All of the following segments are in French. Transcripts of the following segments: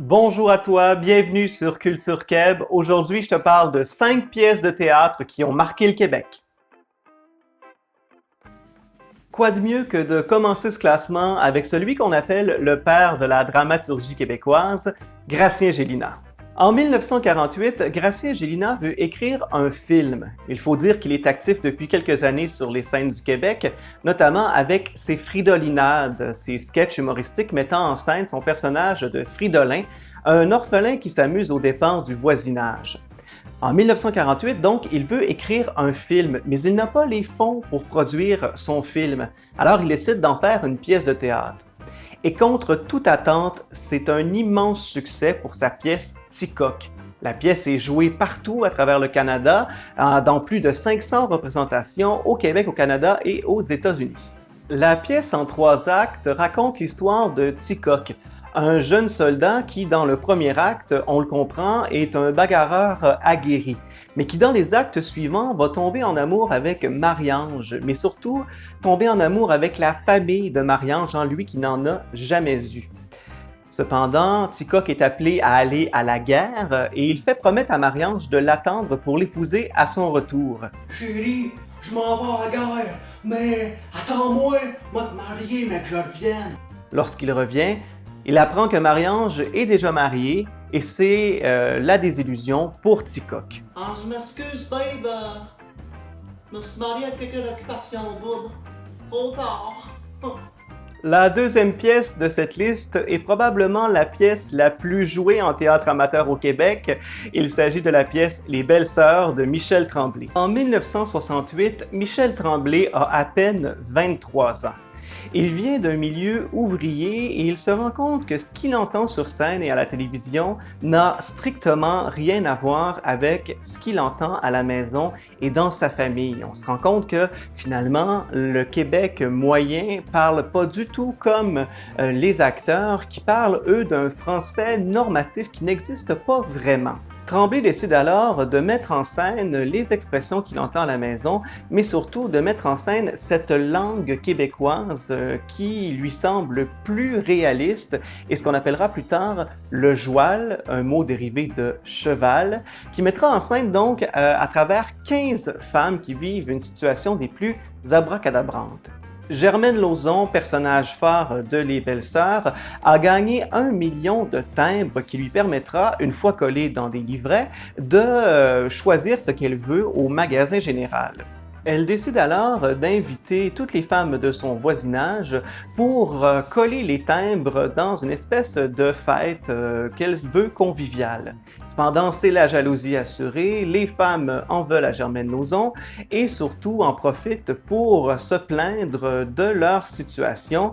Bonjour à toi, bienvenue sur Culture Keb. Aujourd'hui, je te parle de 5 pièces de théâtre qui ont marqué le Québec. Quoi de mieux que de commencer ce classement avec celui qu'on appelle le père de la dramaturgie québécoise, Gratien Gélinas. En 1948, Gratien Gélinas veut écrire un film. Il faut dire qu'il est actif depuis quelques années sur les scènes du Québec, notamment avec ses Fridolinades, ses sketchs humoristiques mettant en scène son personnage de Fridolin, un orphelin qui s'amuse aux dépens du voisinage. En 1948, donc, il veut écrire un film, mais il n'a pas les fonds pour produire son film. Alors, il décide d'en faire une pièce de théâtre. Et contre toute attente, c'est un immense succès pour sa pièce Ticoc. La pièce est jouée partout à travers le Canada, dans plus de 500 représentations au Québec, au Canada et aux États-Unis. La pièce en 3 actes raconte l'histoire de Ticoc, un jeune soldat qui, dans le premier acte, on le comprend, est un bagarreur aguerri, mais qui, dans les actes suivants, va tomber en amour avec Marie-Ange, mais surtout tomber en amour avec la famille de Marie-Ange, lui qui n'en a jamais eu. Cependant, Ticoc est appelé à aller à la guerre et il fait promettre à Marie-Ange de l'attendre pour l'épouser à son retour. Chérie, je m'en vais à la guerre, mais attends-moi, moi te marier, mais que je revienne. Lorsqu'il revient, il apprend que Marie-Ange est déjà mariée et c'est la désillusion pour Ticoc. Ah, je m'excuse, babe. Je me suis marié avec quelqu'un d'occupation double. Trop tard. La deuxième pièce de cette liste est probablement la pièce la plus jouée en théâtre amateur au Québec. Il s'agit de la pièce Les Belles-Sœurs de Michel Tremblay. En 1968, Michel Tremblay a à peine 23 ans. Il vient d'un milieu ouvrier et il se rend compte que ce qu'il entend sur scène et à la télévision n'a strictement rien à voir avec ce qu'il entend à la maison et dans sa famille. On se rend compte que finalement, le Québec moyen parle pas du tout comme les acteurs qui parlent, eux, d'un français normatif qui n'existe pas vraiment. Tremblay décide alors de mettre en scène les expressions qu'il entend à la maison, mais surtout de mettre en scène cette langue québécoise qui lui semble plus réaliste et ce qu'on appellera plus tard le joual, un mot dérivé de cheval, qui mettra en scène donc à travers 15 femmes qui vivent une situation des plus abracadabrantes. Germaine Lauzon, personnage phare de Les Belles-Sœurs, a gagné 1 million de timbres qui lui permettra, une fois collé dans des livrets, de choisir ce qu'elle veut au magasin général. Elle décide alors d'inviter toutes les femmes de son voisinage pour coller les timbres dans une espèce de fête qu'elle veut conviviale. Cependant, c'est la jalousie assurée, les femmes en veulent à Germaine Lauzon et surtout en profitent pour se plaindre de leur situation.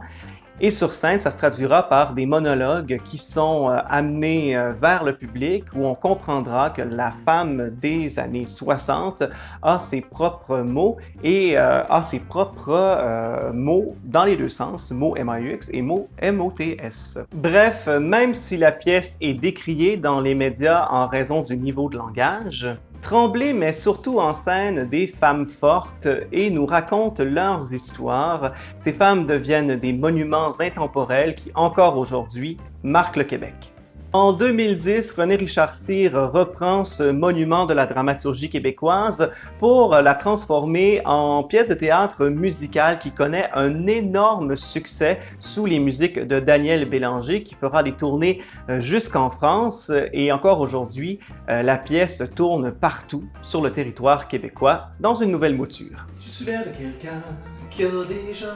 Et sur scène, ça se traduira par des monologues qui sont amenés vers le public où on comprendra que la femme des années 60 a ses propres mots et a ses propres mots dans les deux sens, mots MAUX et mots MOTS. Bref, même si la pièce est décriée dans les médias en raison du niveau de langage, Tremblay met surtout en scène des femmes fortes et nous raconte leurs histoires. Ces femmes deviennent des monuments intemporels qui, encore aujourd'hui, marquent le Québec. En 2010, René Richard Cyr reprend ce monument de la dramaturgie québécoise pour la transformer en pièce de théâtre musicale qui connaît un énorme succès sous les musiques de Daniel Bélanger qui fera des tournées jusqu'en France et encore aujourd'hui, la pièce tourne partout sur le territoire québécois dans une nouvelle mouture. Je suis l'air de quelqu'un qui a déjà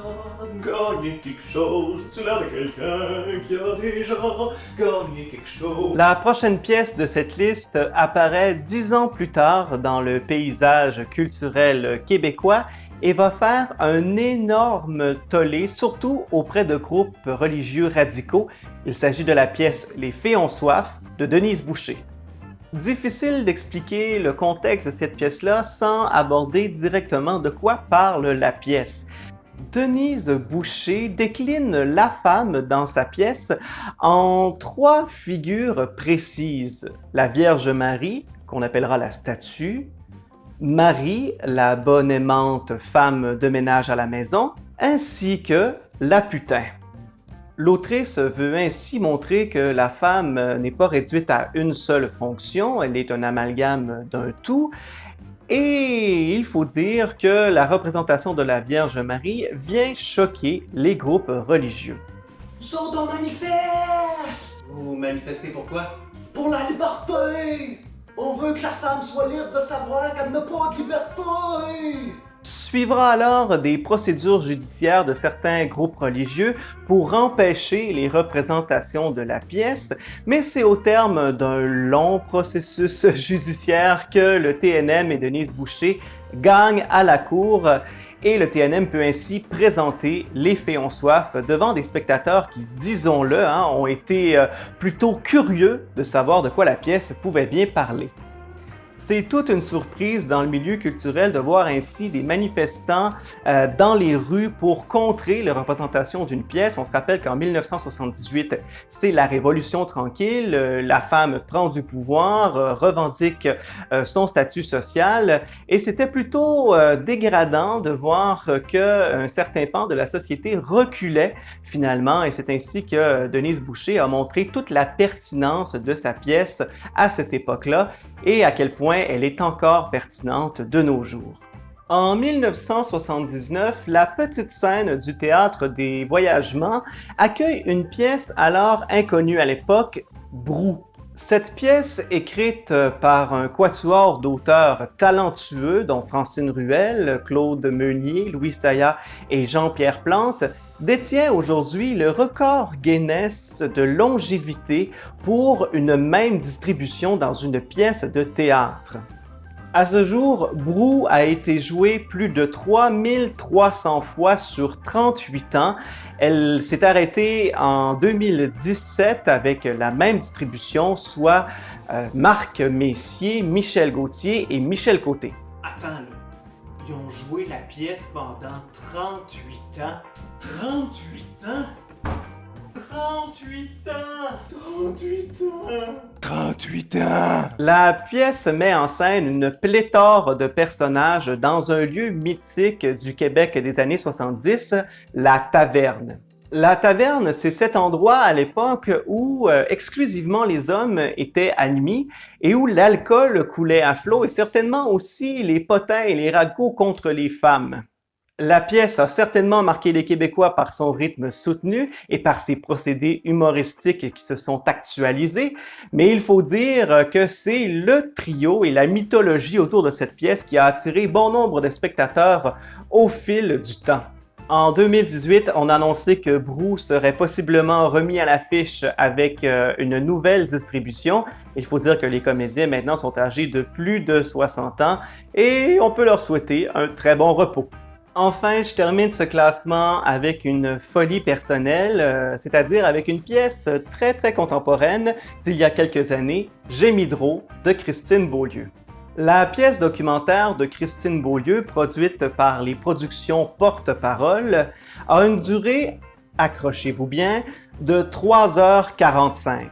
gagné quelque chose. Je suis l'air de quelqu'un qui a déjà gagné quelque chose. La prochaine pièce de cette liste apparaît 10 ans plus tard dans le paysage culturel québécois et va faire un énorme tollé, surtout auprès de groupes religieux radicaux. Il s'agit de la pièce Les Fées ont soif de Denise Boucher. Difficile d'expliquer le contexte de cette pièce-là sans aborder directement de quoi parle la pièce. Denise Boucher décline la femme dans sa pièce en 3 figures précises. La Vierge Marie, qu'on appellera la statue, Marie, la bonne aimante femme de ménage à la maison, ainsi que la putain. L'autrice veut ainsi montrer que la femme n'est pas réduite à une seule fonction, elle est un amalgame d'un tout. Et il faut dire que la représentation de la Vierge Marie vient choquer les groupes religieux. Nous autres, on manifeste! Vous manifestez pourquoi? Pour la liberté! On veut que la femme soit libre de savoir qu'elle n'a pas de liberté! Suivra alors des procédures judiciaires de certains groupes religieux pour empêcher les représentations de la pièce, mais c'est au terme d'un long processus judiciaire que le TNM et Denise Boucher gagnent à la cour et le TNM peut ainsi présenter Les Fées ont soif devant des spectateurs qui, disons-le, ont été plutôt curieux de savoir de quoi la pièce pouvait bien parler. C'est toute une surprise dans le milieu culturel de voir ainsi des manifestants dans les rues pour contrer les représentations d'une pièce. On se rappelle qu'en 1978, c'est la Révolution tranquille, la femme prend du pouvoir, revendique son statut social et c'était plutôt dégradant de voir qu'un certain pan de la société reculait finalement et c'est ainsi que Denise Boucher a montré toute la pertinence de sa pièce à cette époque-là et à quel point elle est encore pertinente de nos jours. En 1979, la petite scène du Théâtre des Voyagements accueille une pièce alors inconnue à l'époque, Brou. Cette pièce, écrite par un quatuor d'auteurs talentueux, dont Francine Ruel, Claude Meunier, Louis Saya et Jean-Pierre Plante, détient aujourd'hui le record Guinness de longévité pour une même distribution dans une pièce de théâtre. À ce jour, Brou a été jouée plus de 3300 fois sur 38 ans. Elle s'est arrêtée en 2017 avec la même distribution, soit Marc Messier, Michel Gauthier et Michel Côté. Attends là, ils ont joué la pièce pendant 38 ans. 38 ans? 38 ans! 38 ans! 38 ans! La pièce met en scène une pléthore de personnages dans un lieu mythique du Québec des années 70, la taverne. La taverne, c'est cet endroit à l'époque où exclusivement les hommes étaient admis et où l'alcool coulait à flot et certainement aussi les potins et les ragots contre les femmes. La pièce a certainement marqué les Québécois par son rythme soutenu et par ses procédés humoristiques qui se sont actualisés, mais il faut dire que c'est le trio et la mythologie autour de cette pièce qui a attiré bon nombre de spectateurs au fil du temps. En 2018, on a annoncé que Brou serait possiblement remis à l'affiche avec une nouvelle distribution. Il faut dire que les comédiens maintenant sont âgés de plus de 60 ans et on peut leur souhaiter un très bon repos. Enfin, je termine ce classement avec une folie personnelle, c'est-à-dire avec une pièce très contemporaine d'il y a quelques années, Gémidro de Christine Beaulieu. La pièce documentaire de Christine Beaulieu, produite par les productions Porte-Parole, a une durée, accrochez-vous bien, de 3h45.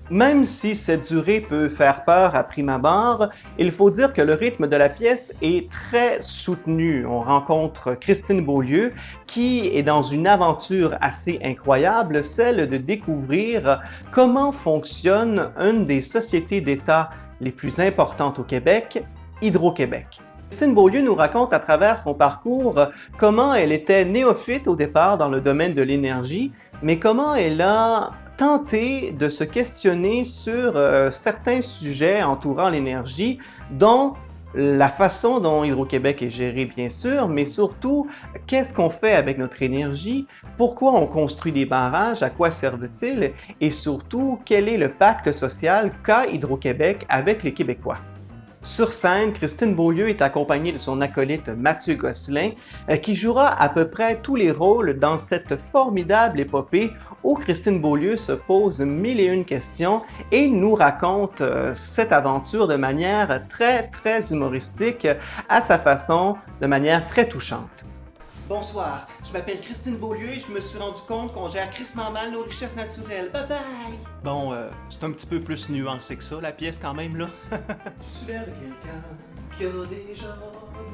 Même si cette durée peut faire peur à prime abord, il faut dire que le rythme de la pièce est très soutenu. On rencontre Christine Beaulieu qui est dans une aventure assez incroyable, celle de découvrir comment fonctionne une des sociétés d'État les plus importantes au Québec, Hydro-Québec. Christine Beaulieu nous raconte à travers son parcours comment elle était néophyte au départ dans le domaine de l'énergie, mais comment elle a tenté de se questionner sur certains sujets entourant l'énergie, dont la façon dont Hydro-Québec est géré, bien sûr, mais surtout, qu'est-ce qu'on fait avec notre énergie, pourquoi on construit des barrages, à quoi servent-ils, et surtout, quel est le pacte social qu'a Hydro-Québec avec les Québécois. Sur scène, Christine Beaulieu est accompagnée de son acolyte Mathieu Gosselin, qui jouera à peu près tous les rôles dans cette formidable épopée où Christine Beaulieu se pose mille et une questions et nous raconte cette aventure de manière très humoristique, à sa façon, de manière très touchante. Bonsoir, je m'appelle Christine Beaulieu et je me suis rendu compte qu'on gère crissement mal nos richesses naturelles. Bye bye! Bon, c'est un petit peu plus nuancé que ça, la pièce quand même, là. Je suis l'air de quelqu'un qui a déjà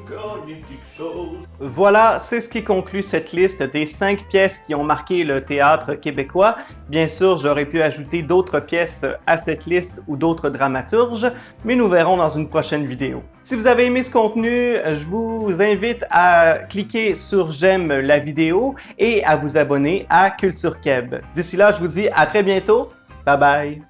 gagner quelque chose. Voilà, c'est ce qui conclut cette liste des 5 pièces qui ont marqué le théâtre québécois. Bien sûr, j'aurais pu ajouter d'autres pièces à cette liste ou d'autres dramaturges, mais nous verrons dans une prochaine vidéo. Si vous avez aimé ce contenu, je vous invite à cliquer sur j'aime la vidéo et à vous abonner à Culture Keb. D'ici là, je vous dis à très bientôt. Bye bye!